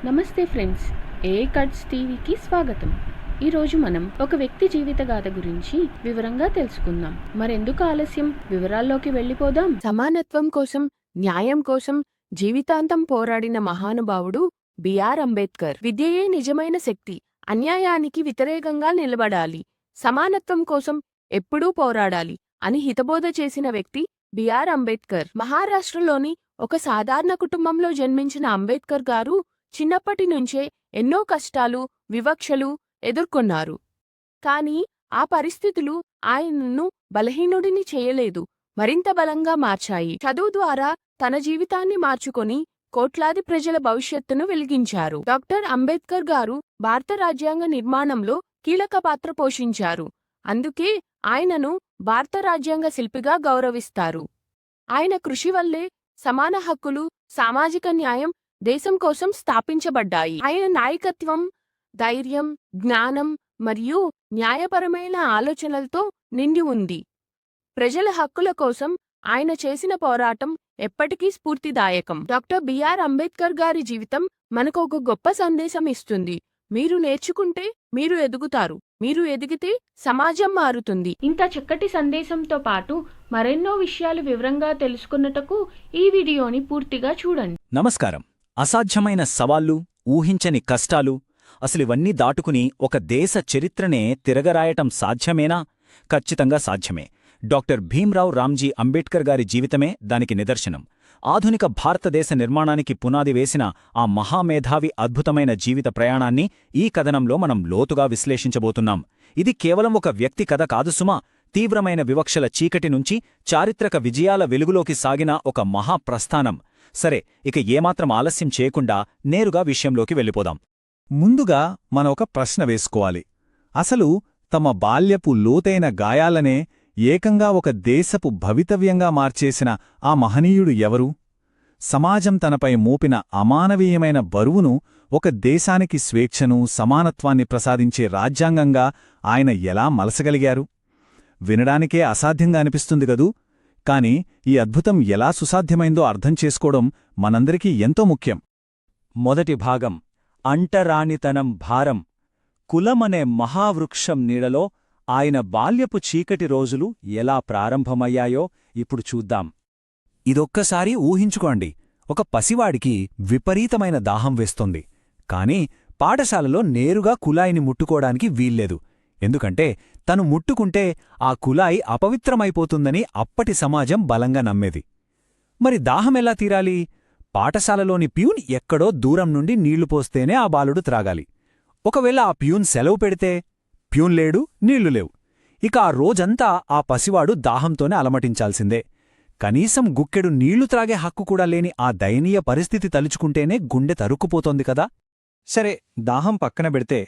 నమస్తే ఫ్రెండ్స్, ఏ కట్స్ టీవీకి స్వాగతం. ఈరోజు మనం ఒక వ్యక్తి జీవిత గాథ గురించి వివరంగా తెలుసుకుందాం. మరెందుకు ఆలస్యం, వివరాల్లోకి వెళ్ళిపోదాం. సమానత్వం కోసం, న్యాయం కోసం జీవితాంతం పోరాడిన మహానుభావుడు బిఆర్ అంబేద్కర్. విద్యయే నిజమైన శక్తి, అన్యాయానికి వ్యతిరేకంగా నిలబడాలి, సమానత్వం కోసం ఎప్పుడూ పోరాడాలి అని హితబోధ చేసిన వ్యక్తి బిఆర్ అంబేద్కర్. మహారాష్ట్రలోని ఒక సాధారణ కుటుంబంలో జన్మించిన అంబేద్కర్ గారు చిన్నప్పటి నుంచే ఎన్నో కష్టాలు, వివక్షలు ఎదుర్కొన్నారు. కాని ఆ పరిస్థితులు ఆయనను బలహీనుడిని చేయలేదు, మరింత బలంగా మార్చాయి. చదువు ద్వారా తన జీవితాన్ని మార్చుకొని కోట్లాది ప్రజల భవిష్యత్తును వెలిగించారు. డాక్టర్ అంబేద్కర్ గారు భారత రాజ్యాంగ నిర్మాణంలో కీలక పాత్ర పోషించారు. అందుకే ఆయనను భారత రాజ్యాంగ శిల్పిగా గౌరవిస్తారు. ఆయన కృషి వల్లే సమాన హక్కులు, సామాజిక న్యాయం దేశం కోసం స్థాపించబడ్డాయి. ఆయన నాయకత్వం ధైర్యం, జ్ఞానం మరియు న్యాయపరమైన ఆలోచనలతో నిండి ఉంది. ప్రజల హక్కుల కోసం ఆయన చేసిన పోరాటం ఎప్పటికీ స్ఫూర్తిదాయకం. డాక్టర్ బిఆర్ అంబేద్కర్ గారి జీవితం మనకు ఒక గొప్ప సందేశం ఇస్తుంది. మీరు నేర్చుకుంటే మీరు ఎదుగుతారు, మీరు ఎదిగితే సమాజం మారుతుంది. ఇంత చక్కటి సందేశంతో పాటు మరెన్నో విషయాలు వివరంగా తెలుసుకున్నటకు ఈ వీడియోని పూర్తిగా చూడండి. నమస్కారం. అసాధ్యమైన సవాళ్లు, ఊహించని కష్టాలు, అసలివన్నీ దాటుకుని ఒక దేశ చరిత్రనే తిరగరాయటం సాధ్యమేనా? ఖచ్చితంగా సాధ్యమే. డాక్టర్ భీమ్రావ్ రామ్జీ అంబేడ్కర్ గారి జీవితమే దానికి నిదర్శనం. ఆధునిక భారతదేశ నిర్మాణానికి పునాది వేసిన ఆ మహామేధావి అద్భుతమైన జీవిత ప్రయాణాన్ని ఈ కథనంలో మనం లోతుగా విశ్లేషించబోతున్నాం. ఇది కేవలం ఒక వ్యక్తి కథ కాదు సుమా, తీవ్రమైన వివక్షల చీకటి నుంచి చారిత్రక విజయాల వెలుగులోకి సాగిన ఒక మహాప్రస్థానం. సరే, ఇక ఏమాత్రం ఆలస్యం చేయకుండా నేరుగా విషయంలోకి వెళ్ళిపోదాం. ముందుగా మన ఒక ప్రశ్న వేసుకోవాలి. అసలు తమ బాల్యపు లోతైన గాయాలనే ఏకంగా ఒక దేశపు భవితవ్యంగా మార్చేసిన ఆ మహనీయుడు ఎవరు? సమాజం తనపై మోపిన అమానవీయమైన బరువును ఒక దేశానికి స్వేచ్ఛను, సమానత్వాన్ని ప్రసాదించే రాజ్యాంగంగా ఆయన ఎలా మలసగలిగారు? వినడానికే అసాధ్యంగా అనిపిస్తుంది గదూ. కాని ఈ అద్భుతం ఎలా సుసాధ్యమైందో అర్థం చేసుకోవడం మనందరికీ ఎంతో ముఖ్యం. మొదటి భాగం, అంటరానితనం భారం. కులమనే మహావృక్షం నీడలో ఆయన బాల్యపు చీకటి రోజులు ఎలా ప్రారంభమయ్యాయో ఇప్పుడు చూద్దాం. ఇదొక్కసారి ఊహించుకోండి. ఒక పసివాడికి విపరీతమైన దాహం వేస్తోంది. కాని పాఠశాలలో నేరుగా కుళాయిని ముట్టుకోవడానికి వీల్లేదు. ఎందుకంటే తను ముట్టుకుంటే ఆ కుళాయి అపవిత్రమైపోతుందని అప్పటి సమాజం బలంగా నమ్మేది. మరి దాహమెలా తీరాలి? పాఠశాలలోని ప్యూన్ ఎక్కడో దూరం నుండి నీళ్లు పోస్తేనే ఆ బాలుడు త్రాగాలి. ఒకవేళ ఆ ప్యూన్ సెలవు పెడితే ప్యూన్ లేడు, నీళ్లు లేవు. ఇక ఆ రోజంతా ఆ పసివాడు దాహంతోనే అలమటించాల్సిందే. కనీసం గుక్కెడు నీళ్లు త్రాగే హక్కు కూడా లేని ఆ దయనీయ పరిస్థితి తలుచుకుంటేనే గుండె తరుక్కుపోతోంది కదా. సరే, దాహం పక్కన పెడితే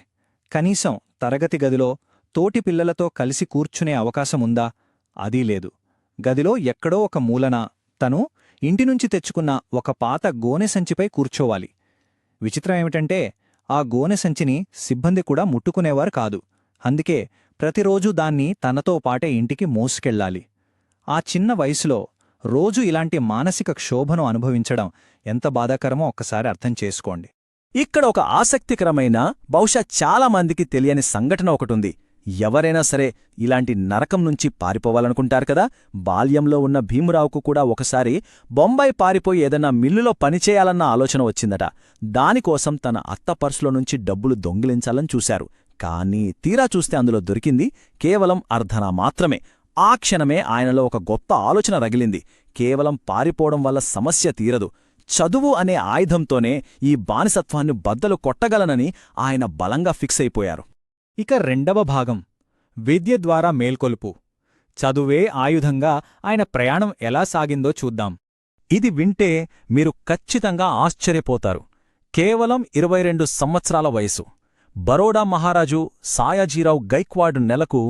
కనీసం తరగతి గదిలో తోటి పిల్లలతో కలిసి కూర్చునే అవకాశముందా? అదీ లేదు. గదిలో ఎక్కడో ఒక మూలన తను ఇంటినుంచి తెచ్చుకున్న ఒక పాత గోనె సంచిపై కూర్చోవాలి. విచిత్రమేమిటంటే ఆ గోనె సంచిని సిబ్బంది కూడా ముట్టుకునేవారు కాదు. అందుకే ప్రతిరోజూ దాన్ని తనతో పాటే ఇంటికి మోసుకెళ్లాలి. ఆ చిన్న వయసులో రోజూ ఇలాంటి మానసిక క్షోభను అనుభవించడం ఎంత బాధాకరమో ఒక్కసారి అర్థం చేసుకోండి. ఇక్కడ ఒక ఆసక్తికరమైన, బహుశా చాలామందికి తెలియని సంఘటన ఒకటుంది. ఎవరైనా సరే ఇలాంటి నరకం నుంచి పారిపోవాలనుకుంటారు కదా. బాల్యంలో ఉన్న భీమురావుకు కూడా ఒకసారి బొంబాయి పారిపోయి ఏదన్నా మిల్లులో పనిచేయాలన్న ఆలోచన వచ్చిందట. దానికోసం తన అత్త పర్సులో నుంచి డబ్బులు దొంగిలించాలని చూశారు. కానీ తీరా చూస్తే అందులో దొరికింది కేవలం అర్ధనా మాత్రమే. ఆ క్షణమే ఆయనలో ఒక గొప్ప ఆలోచన రగిలింది. కేవలం పారిపోవడం వల్ల సమస్య తీరదు, చదువు అనే ఆయుధంతోనే ఈ బానిసత్వాన్ని బద్దలు కొట్టగలనని ఆయన బలంగా ఫిక్స్ అయిపోయారు. ఇక రెండవ భాగం, విద్య ద్వారా మేల్కొలుపు. చదువే ఆయుధంగా ఆయన ప్రయాణం ఎలా సాగిందో చూద్దాం. ఇది వింటే మీరు ఖచ్చితంగా ఆశ్చర్యపోతారు. కేవలం 22 సంవత్సరాల వయసు. బరోడా మహారాజు సాయాజీరావు గైక్వాడ్ నెలకు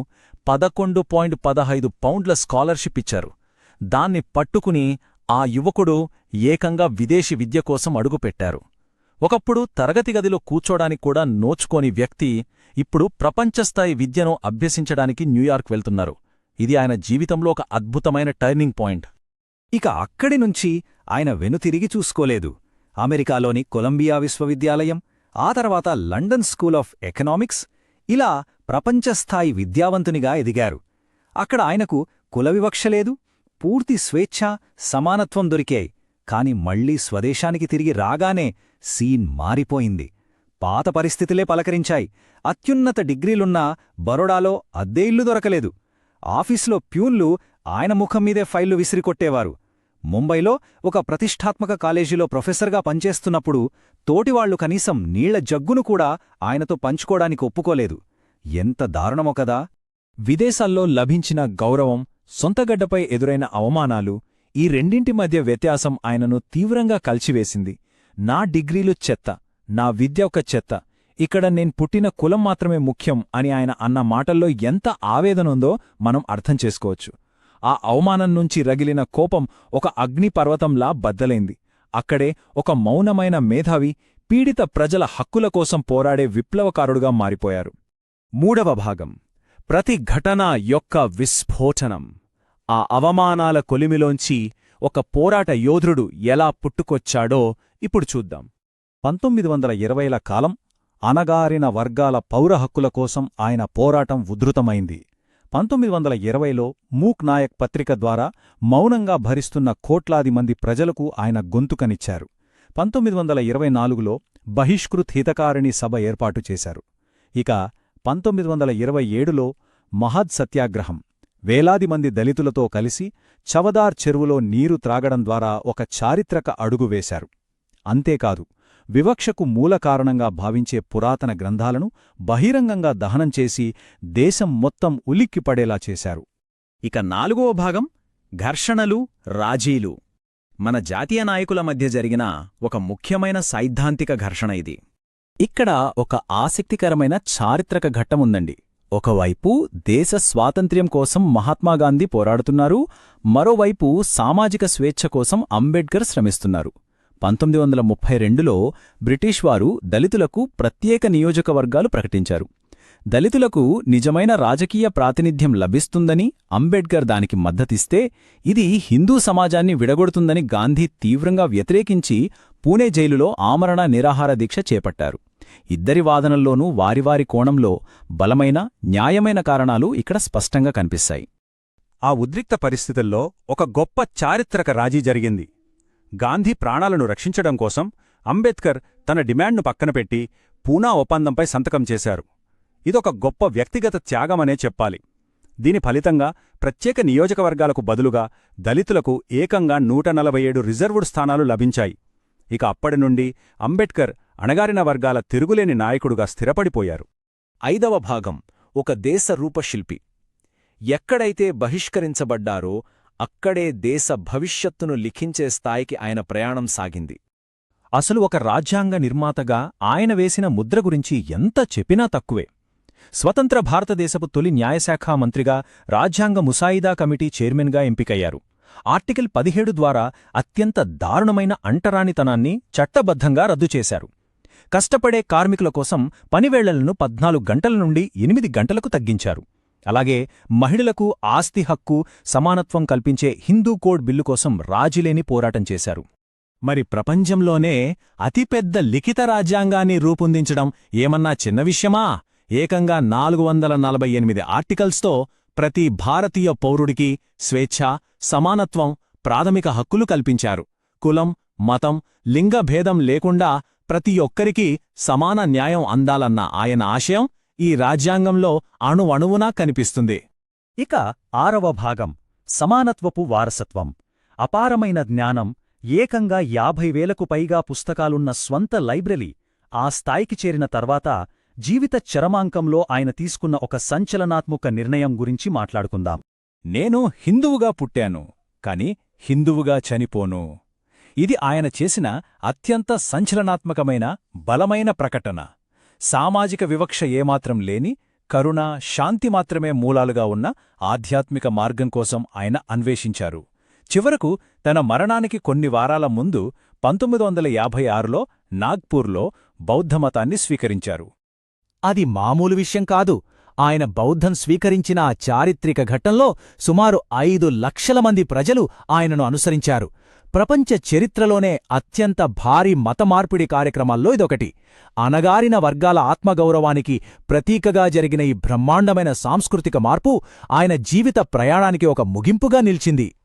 11.15 పౌండ్ల స్కాలర్షిప్ ఇచ్చారు. దాన్ని పట్టుకుని ఆ యువకుడు ఏకంగా విదేశీ విద్య కోసం అడుగుపెట్టారు. ఒకప్పుడు తరగతి గదిలో కూర్చోడానికి కూడా నోచుకోని వ్యక్తి ఇప్పుడు ప్రపంచస్థాయి విద్యను అభ్యసించడానికి న్యూయార్క్ వెళ్తున్నారు. ఇది ఆయన జీవితంలో ఒక అద్భుతమైన టర్నింగ్ పాయింట్. ఇక అక్కడి నుంచి ఆయన వెనుతిరిగి చూసుకోలేదు. అమెరికాలోని కొలంబియా విశ్వవిద్యాలయం, ఆ తర్వాత లండన్ స్కూల్ ఆఫ్ ఎకనామిక్స్, ఇలా ప్రపంచస్థాయి విద్యావంతునిగా ఎదిగారు. అక్కడ ఆయనకు కులవివక్ష లేదు, పూర్తి స్వేచ్ఛ, సమానత్వం దొరికాయి. కాని మళ్లీ స్వదేశానికి తిరిగి రాగానే సీన్ మారిపోయింది. పాత పరిస్థితులే పలకరించాయి. అత్యున్నత డిగ్రీలున్నా బరోడాలో అద్దె ఇల్లు దొరకలేదు. ఆఫీసులో ప్యూన్లు ఆయన ముఖం మీదే ఫైళ్లు విసిరికొట్టేవారు. ముంబైలో ఒక ప్రతిష్టాత్మక కాలేజీలో ప్రొఫెసర్గా పనిచేస్తున్నప్పుడు తోటివాళ్లు కనీసం నీళ్ల జగ్గును కూడా ఆయనతో పంచుకోడానికి ఒప్పుకోలేదు. ఎంత దారుణమో కదా! విదేశాల్లో లభించిన గౌరవం, సొంతగడ్డపై ఎదురైన అవమానాలు, ఈ రెండింటి మధ్య వ్యత్యాసం ఆయనను తీవ్రంగా కల్చివేసింది. నా డిగ్రీలు చెత్త, నా విద్య ఒక చెత్త, ఇక్కడ నేను పుట్టిన కులం మాత్రమే ముఖ్యం అని ఆయన అన్న మాటల్లో ఎంత ఆవేదనుందో మనం అర్థం చేసుకోవచ్చు. ఆ అవమానం నుంచి రగిలిన కోపం ఒక అగ్నిపర్వతంలా బద్దలైంది. అక్కడే ఒక మౌనమైన మేధావి, పీడిత ప్రజల హక్కుల కోసం పోరాడే విప్లవకారుడుగా మారిపోయారు. మూడవ భాగం, ప్రతి ఘటన యొక్క విస్ఫోటనం. ఆ అవమానాల కొలిమిలోంచి ఒక పోరాట యోధుడు ఎలా పుట్టుకొచ్చాడో ఇప్పుడు చూద్దాం. 1920ల కాలం, అణగారిన వర్గాల పౌర హక్కుల కోసం ఆయన పోరాటం ఉధృతమైంది. 1920లో మూక్ నాయక్ పత్రిక ద్వారా మౌనంగా భరిస్తున్న కోట్లాది మంది ప్రజలకు ఆయన గొంతుకనిచ్చారు. 1924లో బహిష్కృత్ హితకారిణి సభ ఏర్పాటు చేశారు. ఇక 1927లో మహద్ సత్యాగ్రహం, వేలాది మంది దళితులతో కలిసి చవదార్ చెరువులో నీరు త్రాగడం ద్వారా ఒక చారిత్రక అడుగు వేశారు. అంతేకాదు, వివక్షకు మూల కారణంగా భావించే పురాతన గ్రంథాలను బహిరంగంగా దహనం చేసి దేశం మొత్తం ఉలిక్కిపడేలా చేశారు. ఇక 4వ భాగం, ఘర్షణలు, రాజీలు. మన జాతీయ నాయకుల మధ్య జరిగిన ఒక ముఖ్యమైన సైద్ధాంతిక ఘర్షణ ఇది. ఇక్కడ ఒక ఆసక్తికరమైన చారిత్రక ఘట్టముందండి. ఒకవైపు దేశ స్వాతంత్ర్యం కోసం మహాత్మాగాంధీ పోరాడుతున్నారు, మరోవైపు సామాజిక స్వేచ్ఛ కోసం అంబేడ్కర్ శ్రమిస్తున్నారు. 1932లో బ్రిటిష్ వారు దళితులకు ప్రత్యేక నియోజకవర్గాలు ప్రకటించారు. దళితులకు నిజమైన రాజకీయ ప్రాతినిధ్యం లభిస్తుందని అంబేడ్కర్ దానికి మద్దతిస్తే, ఇది హిందూ సమాజాన్ని విడగొడుతుందని గాంధీ తీవ్రంగా వ్యతిరేకించి పూణే జైలులో ఆమరణ నిరాహార దీక్ష చేపట్టారు. ఇద్దరి వాదనల్లోనూ వారివారి కోణంలో బలమైన, న్యాయమైన కారణాలు ఇక్కడ స్పష్టంగా కనిపిస్తాయి. ఆ ఉద్రిక్త పరిస్థితుల్లో ఒక గొప్ప చారిత్రక రాజీ జరిగింది. గాంధీ ప్రాణాలను రక్షించడం కోసం అంబేద్కర్ తన డిమాండ్ను పక్కనపెట్టి పూనా ఒప్పందంపై సంతకం చేశారు. ఇదొక గొప్ప వ్యక్తిగత త్యాగమనే చెప్పాలి. దీని ఫలితంగా ప్రత్యేక నియోజకవర్గాలకు బదులుగా దళితులకు ఏకంగా 147 రిజర్వుడ్ స్థానాలు లభించాయి. ఇక అప్పటి నుండి అంబేడ్కర్ అణగారిన వర్గాల తిరుగులేని నాయకుడుగా స్థిరపడిపోయారు. 5వ భాగం, ఒక దేశ రూపశిల్పి. ఎక్కడైతే బహిష్కరించబడ్డారో అక్కడే దేశ భవిష్యత్తును లిఖించే స్థాయికి ఆయన ప్రయాణం సాగింది. అసలు ఒక రాజ్యాంగ నిర్మాతగా ఆయన వేసిన ముద్ర గురించి ఎంత చెప్పినా తక్కువే. స్వతంత్ర భారతదేశపు తొలి న్యాయశాఖా మంత్రిగా, రాజ్యాంగ ముసాయిదా కమిటీ చైర్మన్గా ఎంపికయ్యారు. ఆర్టికల్ 17 ద్వారా అత్యంత దారుణమైన అంటరానితనాన్ని చట్టబద్ధంగా రద్దు చేశారు. కష్టపడే కార్మికుల కోసం పనివేళ్లను 14 గంటల నుండి 8 గంటలకు తగ్గించారు. అలాగే మహిళలకు ఆస్తి హక్కు, సమానత్వం కల్పించే హిందూ కోడ్ బిల్లు కోసం రాజీలేని పోరాటం చేశారు. మరి ప్రపంచంలోనే అతిపెద్ద లిఖిత రాజ్యాంగాన్ని రూపొందించడం ఏమన్నా చిన్న విషయమా? ఏకంగా 448 ఆర్టికల్స్తో ప్రతి భారతీయ పౌరుడికి స్వేచ్ఛ, సమానత్వం, ప్రాథమిక హక్కులు కల్పించారు. కులం, మతం, లింగభేదం లేకుండా ప్రతి ఒక్కరికీ సమాన న్యాయం అందాలన్న ఆయన ఆశయం ఈ రాజ్యాంగంలో అణువణువునా కనిపిస్తుంది. ఇక 6వ భాగం, సమానత్వపు వారసత్వం. అపారమైన జ్ఞానం, ఏకంగా 50,000కు పైగా పుస్తకాలున్న స్వంత లైబ్రరీ. ఆ స్థాయికి చేరిన తర్వాత జీవిత చరమాంకంలో ఆయన తీసుకున్న ఒక సంచలనాత్మక నిర్ణయం గురించి మాట్లాడుకుందాం. నేను హిందువుగా పుట్టాను, కాని హిందువుగా చనిపోను. ఇది ఆయన చేసిన అత్యంత సంచలనాత్మకమైన, బలమైన ప్రకటన. సామాజిక వివక్ష ఏమాత్రం లేని, కరుణ, శాంతి మాత్రమే మూలాలుగా ఉన్న ఆధ్యాత్మిక మార్గం కోసం ఆయన అన్వేషించారు. చివరకు తన మరణానికి కొన్ని వారాల ముందు 1956లో నాగ్పూర్లో బౌద్ధమతాన్ని స్వీకరించారు. అది మామూలు విషయం కాదు. ఆయన బౌద్ధం స్వీకరించిన ఆ చారిత్రక ఘట్టంలో సుమారు 5 లక్షల మంది ప్రజలు ఆయనను అనుసరించారు. ప్రపంచ చరిత్రలోనే అత్యంత భారీ మతమార్పిడి కార్యక్రమాల్లో ఇదొకటి. అణగారిన వర్గాల ఆత్మగౌరవానికి ప్రతీకగా జరిగిన ఈ బ్రహ్మాండమైన సాంస్కృతిక మార్పు ఆయన జీవిత ప్రయాణానికి ఒక ముగింపుగా నిలిచింది.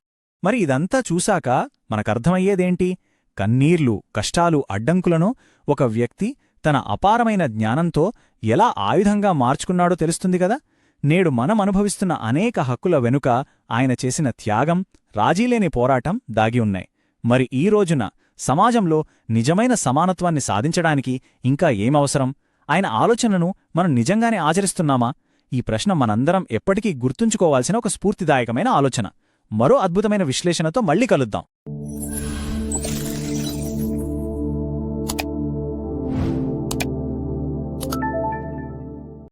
మరి ఇదంతా చూశాక మనకర్థమయ్యేదేంటి? కన్నీర్లు, కష్టాలు, అడ్డంకులను ఒక వ్యక్తి తన అపారమైన జ్ఞానంతో ఎలా ఆయుధంగా మార్చుకున్నాడో తెలుస్తుంది కదా. నేడు మనం అనుభవిస్తున్న అనేక హక్కుల వెనుక ఆయన చేసిన త్యాగం, రాజీలేని పోరాటం దాగి ఉన్నాయి. మరి ఈ రోజున సమాజంలో నిజమైన సమానత్వాన్ని సాధించడానికి ఇంకా ఏమవసరం? ఆయన ఆలోచనను మనం నిజంగానే ఆచరిస్తున్నామా? ఈ ప్రశ్న మనందరం ఎప్పటికీ గుర్తుంచుకోవాల్సిన ఒక స్ఫూర్తిదాయకమైన ఆలోచన. మరో అద్భుతమైన విశ్లేషణతో మళ్ళీ కలుద్దాం.